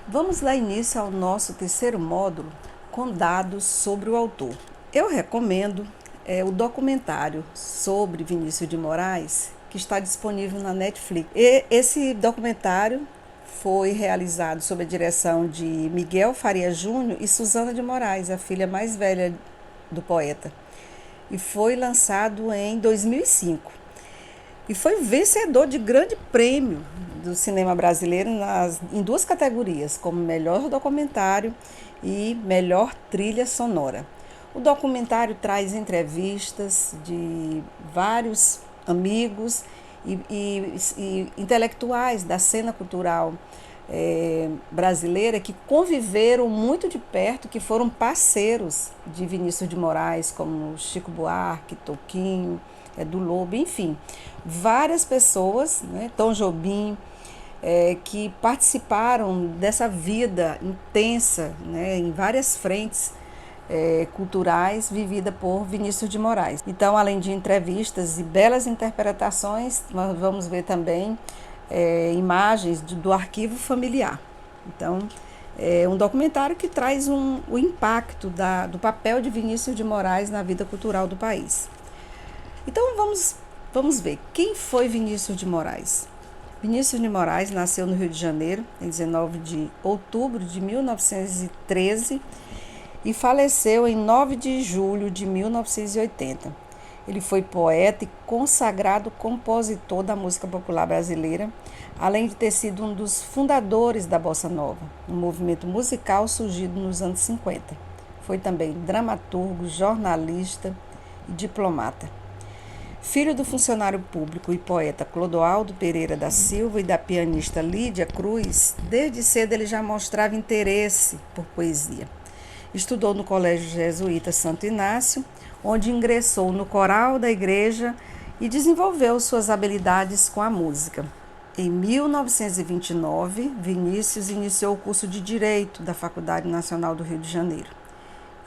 Vamos dar início ao nosso terceiro módulo com dados sobre o autor. Eu recomendo o documentário sobre Vinícius de Moraes, que está disponível na Netflix. E esse documentário foi realizado sob a direção de Miguel Faria Júnior e Suzana de Moraes, a filha mais velha do poeta, e foi lançado em 2005. E foi vencedor de grande prêmio do cinema brasileiro em duas categorias, como melhor documentário e melhor trilha sonora. O documentário traz entrevistas de vários amigos e intelectuais da cena cultural brasileira que conviveram muito de perto, que foram parceiros de Vinícius de Moraes, como Chico Buarque, Toquinho, Edu Lobo, enfim, várias pessoas, Tom Jobim, que participaram dessa vida intensa, em várias frentes culturais vivida por Vinícius de Moraes. Então, além de entrevistas e belas interpretações, nós vamos ver também imagens do arquivo familiar. Então, é um documentário que traz o impacto do papel de Vinícius de Moraes na vida cultural do país. Então, vamos ver quem foi Vinícius de Moraes. Vinícius de Moraes nasceu no Rio de Janeiro, em 19 de outubro de 1913 e faleceu em 9 de julho de 1980. Ele foi poeta e consagrado compositor da música popular brasileira, além de ter sido um dos fundadores da Bossa Nova, um movimento musical surgido nos anos 50. Foi também dramaturgo, jornalista e diplomata. Filho do funcionário público e poeta Clodoaldo Pereira da Silva e da pianista Lídia Cruz, desde cedo ele já mostrava interesse por poesia. Estudou no Colégio Jesuíta Santo Inácio, onde ingressou no coral da igreja e desenvolveu suas habilidades com a música. Em 1929, Vinícius iniciou o curso de Direito da Faculdade Nacional do Rio de Janeiro.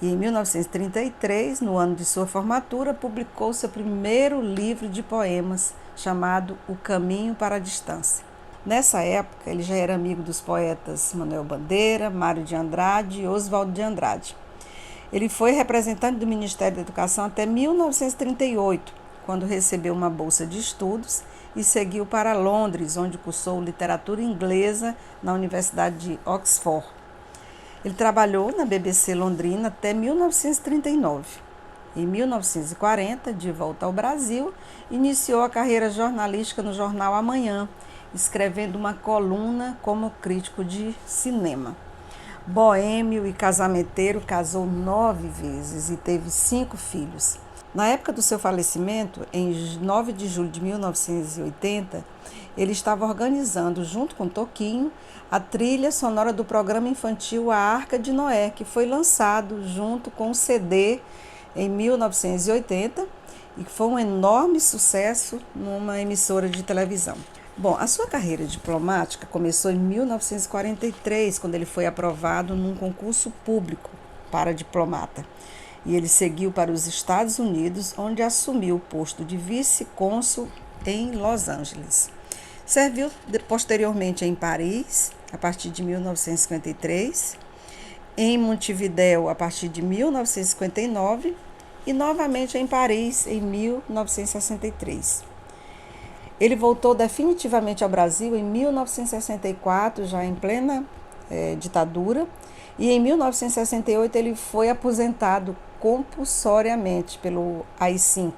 E em 1933, no ano de sua formatura, publicou seu primeiro livro de poemas, chamado O Caminho para a Distância. Nessa época, ele já era amigo dos poetas Manuel Bandeira, Mário de Andrade e Oswaldo de Andrade. Ele foi representante do Ministério da Educação até 1938, quando recebeu uma bolsa de estudos e seguiu para Londres, onde cursou literatura inglesa na Universidade de Oxford. Ele trabalhou na BBC Londrina até 1939. Em 1940, de volta ao Brasil, iniciou a carreira jornalística no jornal Amanhã, escrevendo uma coluna como crítico de cinema. Boêmio e casamenteiro, casou 9 vezes e teve 5 filhos. Na época do seu falecimento, em 9 de julho de 1980, ele estava organizando, junto com Toquinho, a trilha sonora do programa infantil A Arca de Noé, que foi lançado junto com o CD em 1980 e que foi um enorme sucesso numa emissora de televisão. Bom, a sua carreira diplomática começou em 1943, quando ele foi aprovado num concurso público para diplomata. E ele seguiu para os Estados Unidos, onde assumiu o posto de vice-cônsul em Los Angeles. Serviu posteriormente em Paris, a partir de 1953, em Montevidéu, a partir de 1959, e novamente em Paris, em 1963. Ele voltou definitivamente ao Brasil em 1964, já em plena ditadura, e em 1968 ele foi aposentado compulsoriamente pelo AI-5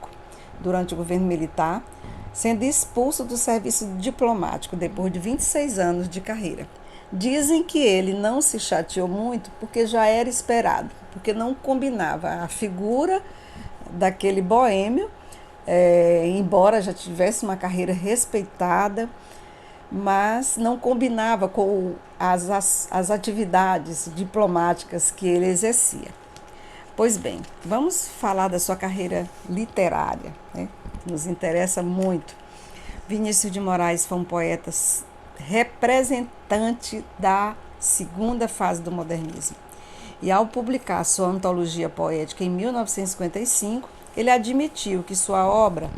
durante o governo militar, sendo expulso do serviço diplomático depois de 26 anos de carreira. Dizem que ele não se chateou muito porque já era esperado, porque não combinava a figura daquele boêmio, embora já tivesse uma carreira respeitada, mas não combinava com as atividades diplomáticas que ele exercia. Pois bem, vamos falar da sua carreira literária, Nos interessa muito. Vinícius de Moraes foi um poeta representante da segunda fase do modernismo. E ao publicar sua antologia poética em 1955, ele admitiu que sua obra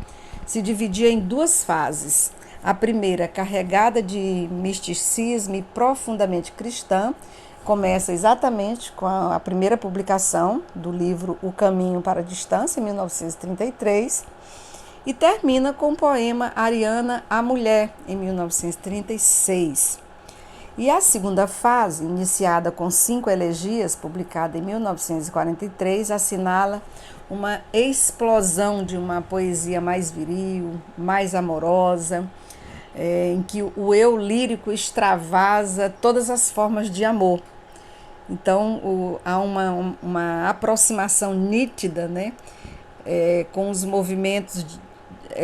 se dividia em 2 fases. A primeira, carregada de misticismo e profundamente cristã, começa exatamente com a primeira publicação do livro O Caminho para a Distância, em 1933, e termina com o poema Ariana, a Mulher, em 1936. E a segunda fase, iniciada com 5 elegias, publicada em 1943, assinala uma explosão de uma poesia mais viril, mais amorosa, em que o eu lírico extravasa todas as formas de amor. Então, há uma aproximação nítida, né, com os movimentos,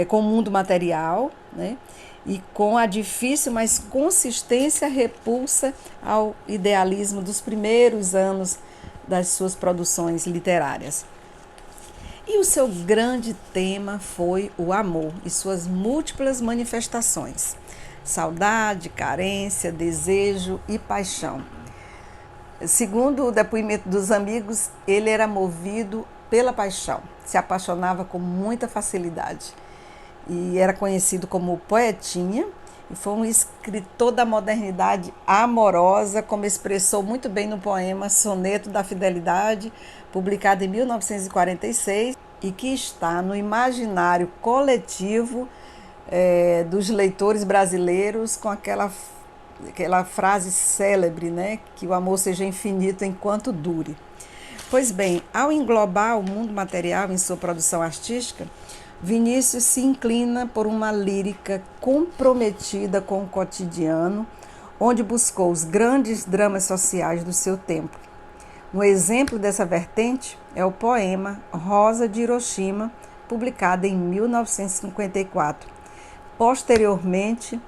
com o mundo material, né, e com a difícil, mas consistência repulsa ao idealismo dos primeiros anos das suas produções literárias. E o seu grande tema foi o amor e suas múltiplas manifestações: saudade, carência, desejo e paixão. Segundo o depoimento dos amigos, ele era movido pela paixão, se apaixonava com muita facilidade e era conhecido como Poetinha, e foi um escritor da modernidade amorosa, como expressou muito bem no poema Soneto da Fidelidade, publicado em 1946, e que está no imaginário coletivo dos leitores brasileiros, com aquela frase célebre, né, que o amor seja infinito enquanto dure. Pois bem, ao englobar o mundo material em sua produção artística, Vinícius se inclina por uma lírica comprometida com o cotidiano, onde buscou os grandes dramas sociais do seu tempo. Um exemplo dessa vertente é o poema Rosa de Hiroshima, publicado em 1954. Posteriormente,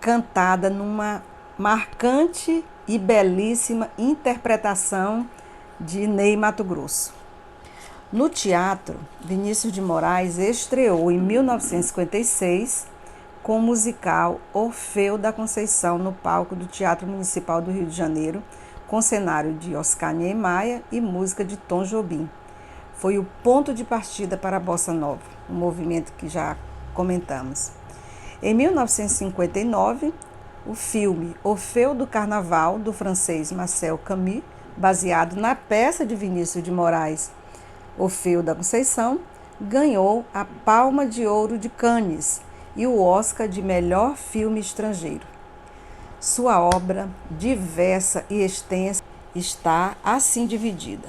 cantada numa marcante e belíssima interpretação de Ney Matogrosso. No teatro, Vinícius de Moraes estreou em 1956 com o musical Orfeu da Conceição no palco do Teatro Municipal do Rio de Janeiro, com cenário de Oscar Niemeyer e música de Tom Jobim. Foi o ponto de partida para a Bossa Nova, um movimento que já comentamos. Em 1959, o filme Orfeu do Carnaval, do francês Marcel Camus, baseado na peça de Vinícius de Moraes, Orfeu da Conceição, ganhou a Palma de Ouro de Cannes e o Oscar de melhor filme estrangeiro. Sua obra, diversa e extensa, está assim dividida.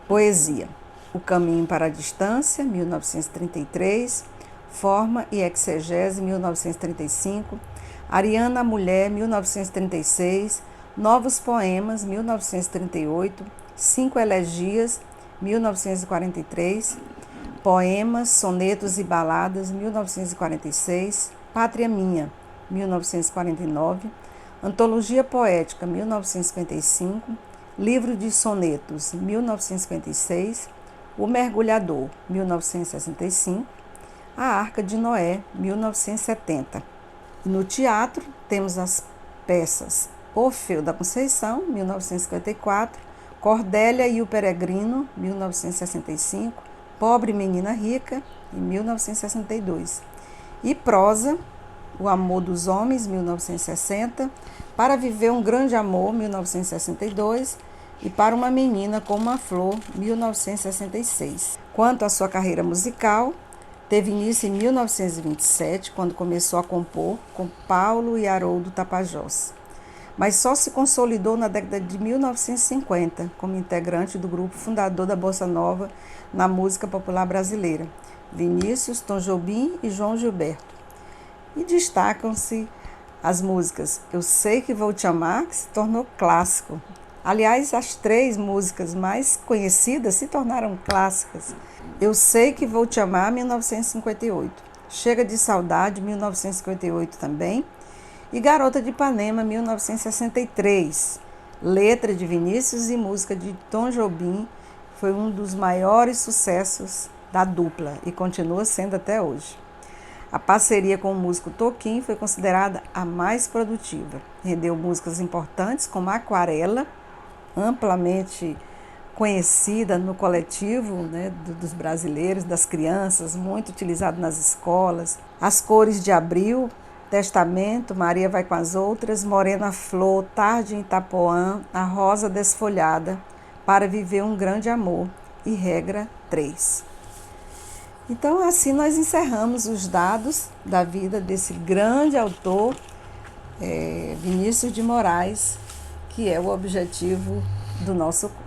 Poesia: O Caminho para a Distância, 1933, Forma e Exegese, 1935, Ariana, a Mulher, 1936, Novos Poemas, 1938, 5 Elegias, 1943, Poemas, Sonetos e Baladas, 1946, Pátria Minha, 1949, Antologia Poética, 1955, Livro de Sonetos, 1956, O Mergulhador, 1965, A Arca de Noé, 1970. No teatro, temos as peças Orfeu da Conceição, 1954, Cordélia e o Peregrino, 1965, Pobre Menina Rica, em 1962. E prosa, O Amor dos Homens, 1960, Para Viver um Grande Amor, 1962, e Para uma Menina com uma Flor, 1966. Quanto à sua carreira musical, teve início em 1927, quando começou a compor com Paulo e Haroldo Tapajós, mas só se consolidou na década de 1950 como integrante do grupo fundador da Bossa Nova na música popular brasileira, Vinícius, Tom Jobim e João Gilberto. E destacam-se as músicas Eu Sei Que Vou Te Amar, que se tornou clássico. Aliás, as 3 músicas mais conhecidas se tornaram clássicas. Eu Sei Que Vou Te Amar, 1958. Chega de Saudade, 1958 também. E Garota de Ipanema, 1963. Letra de Vinícius e música de Tom Jobim, foi um dos maiores sucessos da dupla e continua sendo até hoje. A parceria com o músico Toquinho foi considerada a mais produtiva. Rendeu músicas importantes como Aquarela, amplamente conhecida no coletivo, né, dos brasileiros, das crianças, muito utilizado nas escolas. As cores de abril, Testamento, Maria vai com as outras, Morena Flor, Tarde em Itapuã, A Rosa Desfolhada, Para Viver um Grande Amor e Regra 3. Então, assim nós encerramos os dados da vida desse grande autor, Vinícius de Moraes, que é o objetivo do nosso curso.